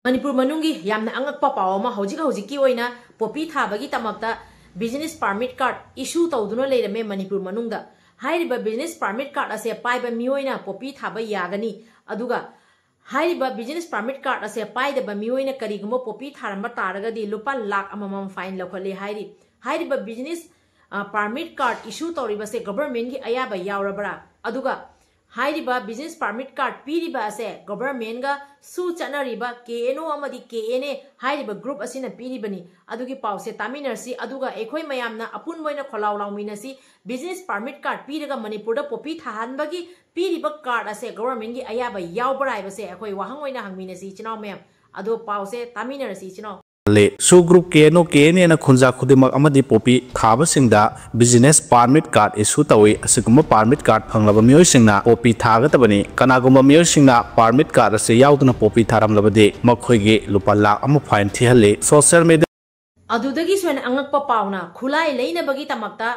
Manipur manungi yamna angakpa paw ma hojiki oina popi thabagi tamakta business permit card issue tawduno leirame Manipur manungda hairiba business permit card ase paiba mioina popi thaba yagani aduga hairiba business permit card ase paidaba mioina karigumo popi tharamba taragadi lupa lakh amamam fine lokhale hairiba business permit card issue tawriba se government gi ayaba yaurabra aduga hairiba business permit card piriba ase government ga su chanariba KNO amadi KNA hairiba group asina piribani adugi pause taminarsi aduga ekhoi mayamna apun moina kholaw lawminasi business permit card piraga Manipur da popi thahanbagi piriba card ase government gi ayaba yaubrai base ekhoi wahang oina hangminasi chinaw mayam ado pause taminarsi chinaw su group KNO na khunja khudimak amadi popi thaba singda business permit card issue tawi asiguma permit card phanglaba miyoi singna popi thaga tabani kanaguma miyoi singna permit card ase yauduna popi tharam labade makhoigi lupa lakh ama fine thihalle social media adudagi swen angakpa pauna khulai leina bagi tamakta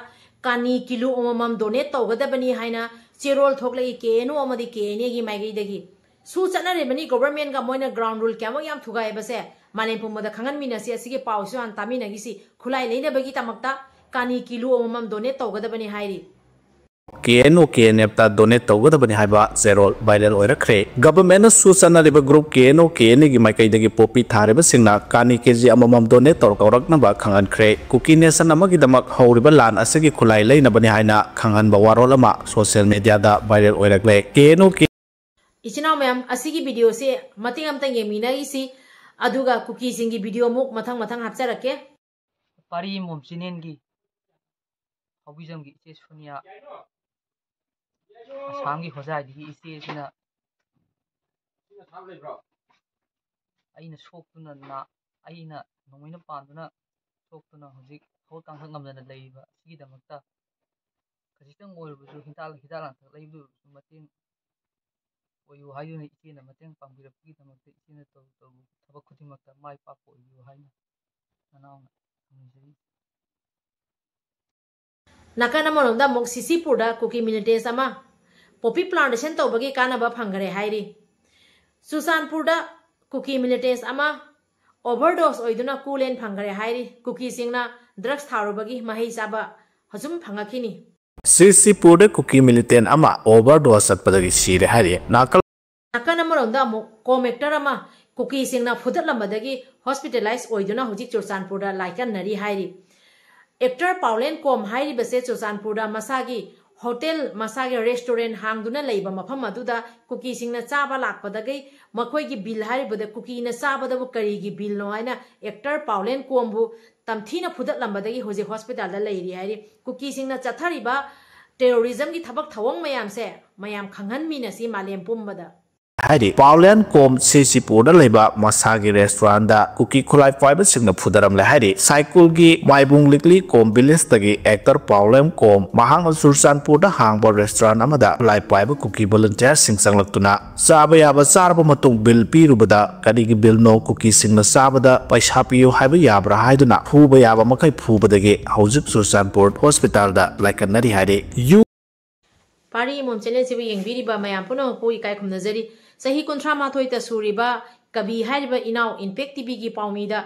kani kilo omamam donate tawgadabani haina cherol thoklei KNO amadi KNA gi maigi dagi su chanare bani government ga moina ground rule kyamo yam thugai base Malem pumada khangan minasi asigi pausu an tamina gisi khulai leina bagi tamakta kani kilo omamam donate tawgadabani hairi KNO ta donate tawgadabani haiba zerol viral oirakre government na susana riba group KNO gi maikai dagi popi thareba singna kani kg amamam donate tawrakna ba khangan khre Kuki nation amagi damak horiba lan asigi khulai leina bani haina khangan ba warol ama social media da viral oirakle KNO ichinaw mayam asigi video se mating amtang yemina isi aduga Kuki singi video muk mathang hapcharake pari mom sinengi hobijam gi che sunia asamgi hojai di isi sina aina soktuna na aina nomoina panduna soktuna hojik hotang ngamdana leiba sigi damakta kajitang oirubu hidalan leibu mating oyu hayuna ikina mateng pambirapki damakta ikina thaba khudimakta mai papo oyu hayna nanauna nakana moronda mok Sisipurda Kuki militants ama popi plantation tawbagi kanaba fangkhary hairi Susanpurda Kuki militants ama overdose oiduna kuland fangkhary hairi Kuki singna drugs tharubagi mahei saba hasum phangakini Sisipurda Kuki militant ama overdose atpadagi sire hairi nakana moronda mok comactor ama Kuki singna futhakhary hospitalized oiduna hojik Susanpurda laikan nari hairi Actor Paulen Kom hairi base Susanpurda masagi hotel masagi restaurant hangduna leiba mafam aduda Kuki singna chaba lakpadagai makhoi gi bill hairi bada Kuki na chaba da kari gi bill no haina Actor Paulen Kombu tamthina futhaklambadagi hoje hospital da leiri hairi Kuki singna chathariba terrorism gi thabak thawang mayam se mayam khanghan minasi malem pumbada Hari Paulen Kom Sisipurda leba masagi restaurant da Kuki khulai fiber singna phudaram le hari cycle gi maibung likli Kom village tagi actor Paulen Kom mahang Susanpurda hangba restaurant amada khulai fiber Kuki volunteer sing sanglaktuna saba yaba sarba matung bill pirubada kadigi bill no Kuki singna sabada paisa piyu haiba yabra haiduna phuba yaba makai phubadagi haujuk Susanpur hospital da laikanari hari Pari mom channel sibu yengbiriba mayam puno pui kai khumnajari sahi kunthra mathoi ta suriba kabi hariba inaw impact tv gi paumida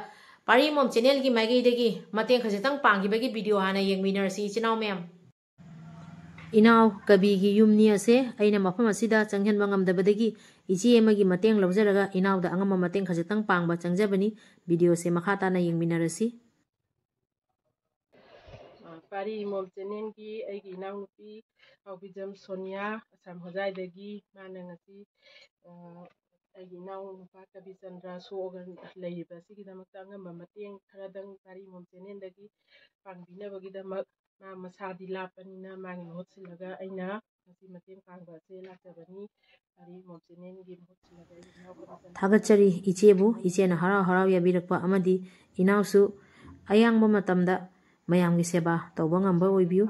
pari mom channel gi magi degi mateng khajatang pangi bagi video hana yengminar si chinaw mem inaw kabi gi yumni ase aina mafam asida changhen bangam dabadagi ichi emagi mateng lawjaraga inaw da angama mateng khajatang pangba changjabani video se makhata na yengminar si Pari mom channel gi aigi inaw nupi Aubijam Sonia Assam hojai dagi manangasi aigi inaw nupa Kabi Chandra so organ leiba sigi damakta ngamba mateng kharadang pari mom channel dagi pangbina bagi damak ma masadi lapanina mangi hotsilaga aina ngasi mateng pangba se lakjabani pari mom channel gi hotsilaga inaw thagachari ichebu ichena harau yabirakpa amadi inawsu ayangba matamda mayamgi seba tawba ngamba oibiu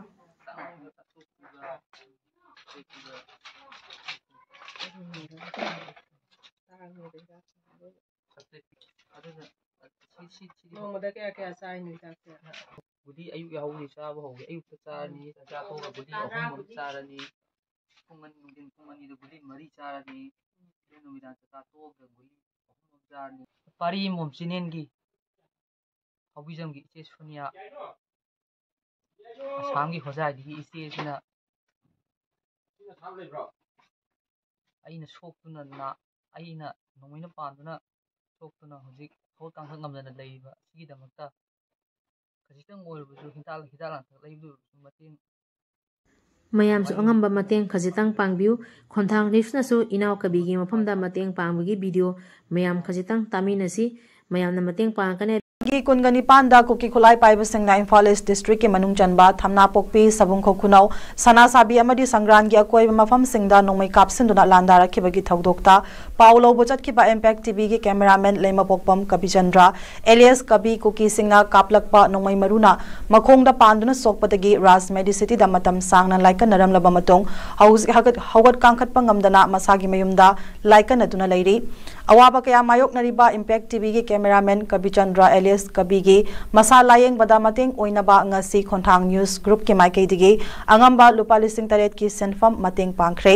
Budi ayuk ya huli sa bahu ayuk ni jatuh ke budi ahum ni pungan mungkin pungan itu budi mari ni numidan jatuh ke budi ahum ni पारी मोम चिनेनगी हौबिजमगी इचे सोनिया आसामगी होजाइदगी इचेसिना अइना सोक्तुना ना अइना नोंमैना पांदुना सोक्तुना हुजिक हौ तांखा ngamjana leiba sigidamakta khajitang oirbuju hidalanthak leibu mating mayamsu angamba mateng khajitang pangbiu khonthang rifnasu inaw kabigi mafamda mateng pangbagi video mayam khajitang taminasi mayamna mateng pangkane की कुनगनी पांदा cookie खुलाई पाइब सिंगना Imphal east district के मनुंग चनबा थमना पोकपी सबुंग खोखुनाव सना साबी अमदी संग्रान की अकोय मफम सिंगदा नोंमै कापसिनदुना लांदा रखिबगी थौदोक्ता पाउ लौबो चटखिबा इम्पैक्ट टीवी के cameraman lemma पोकपम कबिचंद्रा alias कबी cookie सिंगना कापलकपा नोंमै मरुना मखोंगदा पांदुना सोकपदगी राज मेडिसिटी दा मतम सांगना लाइकन नरमलबा मतोंग हौगत कांखतपा ngamdana मसागी मयुमदा लाइकन अदुना लैरी अवाबा कया मायोकनरिबा इम्पैक्ट टीवी के कैमरामैन कबिचंद्रा एलियस कबीगी मसा लायेंग बदा मतेंग ओइनबा ngasi खोंथांग न्यूज ग्रुप के माइकेदिगी अंगंबा लुपा लिसिंग तरेट की सेंफम मतेंग पांखरे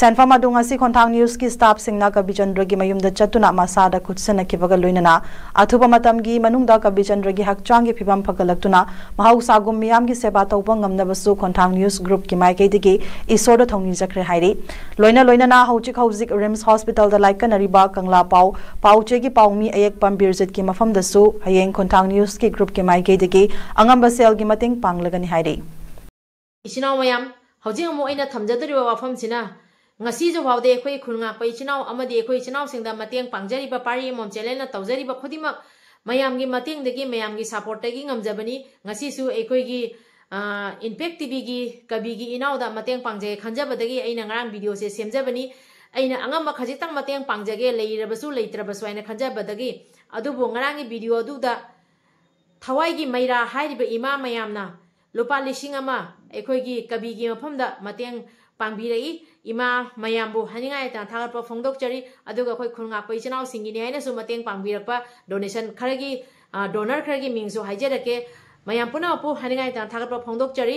सेंफम अदु ngasi खोंथांग न्यूज की स्टाफ सिंगना कबिचंद्र की मयुमदा चतुना मसादा खुदसनखिबगा लोइनना अथुबा मतमगी मनुंगदा कबिचंद्र की हकचांग की फिबम फगलक्तुना महाउसागुम मियाम की सेवा तौबा ngamnabasु खोंथांग न्यूज ग्रुप की माइकेदिगी इसोर थौनी जखरे हाइरी लोइना हौजिक रिम्स हॉस्पिटल दा लाइकनरिबा कंगला पाउचे की पाउमी अयक पम्बिरजित की मफम दसु हयेंग खोंथांग न्यूज की ग्रुप के माइकेदिगी अंगंबा सेल की मतेंग पांगलगनि हाइरे इचिनाव मयाम हौजिक अमु अइना थमजदरिबा वाफमसिना ngasi jo bawde ekhoi khulnga pai chinaw amadi ekhoi chinaw singda mateng pangjariba pari mom channel na tawjariba khudimak mayam gi mateng degi mayam gi support gi ngamjabani ngasi su ekhoi gi impact tv gi kabi gi inaw da mateng pangje khanjabadagi aina ngarang video se semjabani aina angamba khajitang mateng pangjage leirabasu leitrabasu aina khanjabadagi adubu ngarang gi video adu da thawai gi maira hairiba ima mayamna lupa lising ama ekhoi gi kabi gi mafamda mateng pangbirei ima mayambu haningai ta thagatpa phongdokchari aduga khoi khulnga pai chinaw singini haina su mateng pangbirakpa donation kharagi donor kharagi mingsu haijerake mayam puna pu haningai ta thagatpa phongdokchari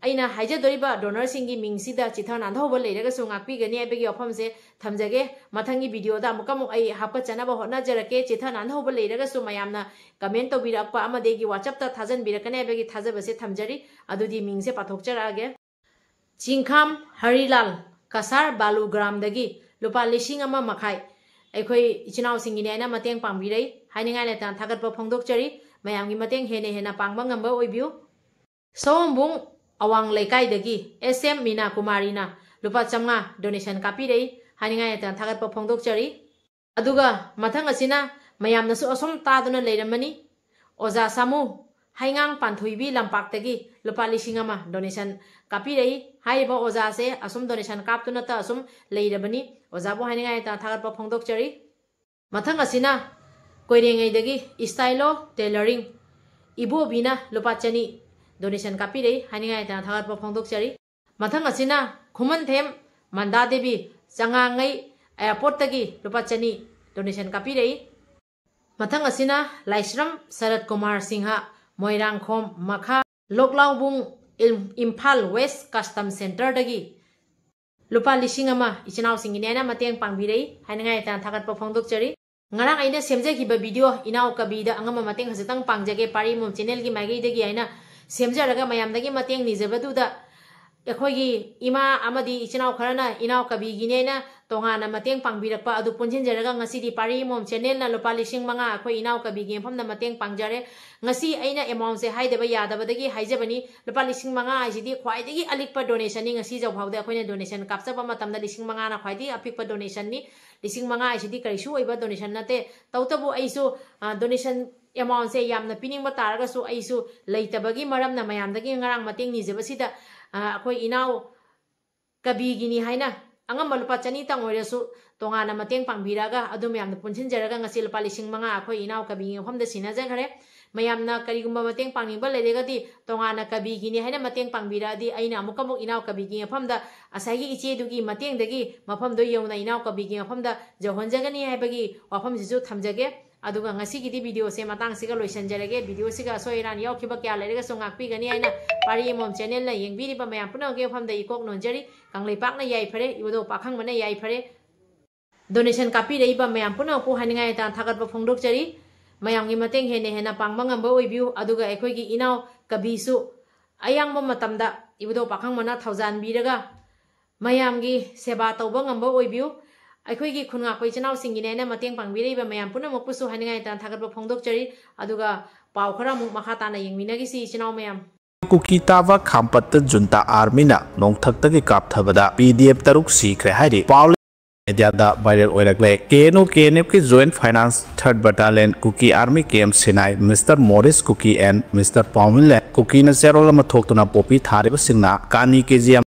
aina haijadoriba donor singi mingsida chithana andhoba leiraga su ngakpi gani abegi ofam se thamjage mathangi video da mukamuk ai hapka chanaba hotna jarake chithana andhoba leiraga su mayamna comment tobirakpa amadegi whatsapp ta thajan birakane abegi thajaba se thamjari adudi mingse pathokcharage Chingkham Harilal Kasar Balugram dagi lupa lising ama makai ekhoi ichinaw singini aina mateng pangbirei haningai letan thagatpa phongdokchari mayamgi mateng hena pangba ngamba oibiu sombung awang leikai dagi SM Mina Kumarina lupa chamnga donation kapirei haningai letan thagatpa phongdokchari aduga mathang asina mayamnasu asom taduna leiramani oja samu haingang panthuibi lampaktagi lupa lising ama donation kapirei haiba oja se asum donation kaptuna ta asum leirabani oja bo haningai ta thagatpa phongdokchari mathang asina koirengai dagi stylo tailoring ibo bina lupa chani donation kapirei haningai ta thagatpa phongdokchari mathang asina khuman them manda devi changangai airport tagi lupa chani donation kapirei mathang asina laisram sarat kumar singha moirang khom makha loklaubung Imphal West Custom Center dagi lupa lising ama ichinaw singini aina mateng pangbirei haningai ta thagatpa phongdokchari ngarang aina semjagiba video inaw kabida angama mateng hasitang pangjage pari mom channel gi maigei dagi aina semjaraga mayam dagi mateng nijabadu da ekhoi gi ima amadi ichinaw kharana inaw kabi gi nena tongana mateng pangbirakpa adu punjin jaraga ngasi di pari mom channel na lupa lising manga ekhoi inaw kabi gi famna mateng pangjare ngasi aina amount se haidaba yadabadagi haijabani lupa lising manga ajidi khwaidagi alikpa donation ni ngasi jawhawda ekhoi donation kapchaba matamda lising manga na khwaidi apikpa donation ni lising manga ajidi karisu oiba donation nate tautabu aisu donation amount se yamna piningba taraga su aisu leitabagi maramna mayamdagi ngarang mateng nijabasida akhoi inaw kabi gini haina angam lupa chani tang oiresu tongana mateng pangbiraga adum yamna punchin jaraga ngasi lupa lising manga akhoi inaw kabi ngi homda sinaja khare mayamna karigumba mateng pangingba leregadi tongana kabi gini haina mateng pangbiradi aina amukamuk inaw kabi gi famda asagi iche dugi mateng dagi mafam do yona inaw kabi gi famda johonjagani haibagi wafam jisu thamjage aduga ngasi gidi video se matang siga loisanjarage video siga soiran yaukhiba kya lerega so ngakpi gani aina pari mom channel na yengbiri ba mayam puna ge famda ikok nonjari kanglei pakna yai phare ibodo pakhang mane yai phare donation kapi reiba mayam puna pu haningai tan thagat ba phongdok chari mayam gi mateng hene hena pangba ngamba oibiu aduga ekhoi gi inaw kabisu ayang ba matamda ibudo pakhang mana 1000 biraga mayam gi seba tauba ngamba oibiu ekhoi gi khunga khoi chanaw singi ne na mateng pangbirei ba mayam puna mokpusu haningai tan thagat ba phongdok chari aduga paw khara mu makha ta na yingmina gi si chanaw mayam Kuki tava khampat junta army na nongthak gi kap thabada PDF taruk sikre hari Paul media da viral oirakle KNF ki joint finance 3rd battalion Kuki army camp Sinai Mr Morris Kuki and Mr Paumile Kuki na serol ma thoktuna popi thare ba singna kani kg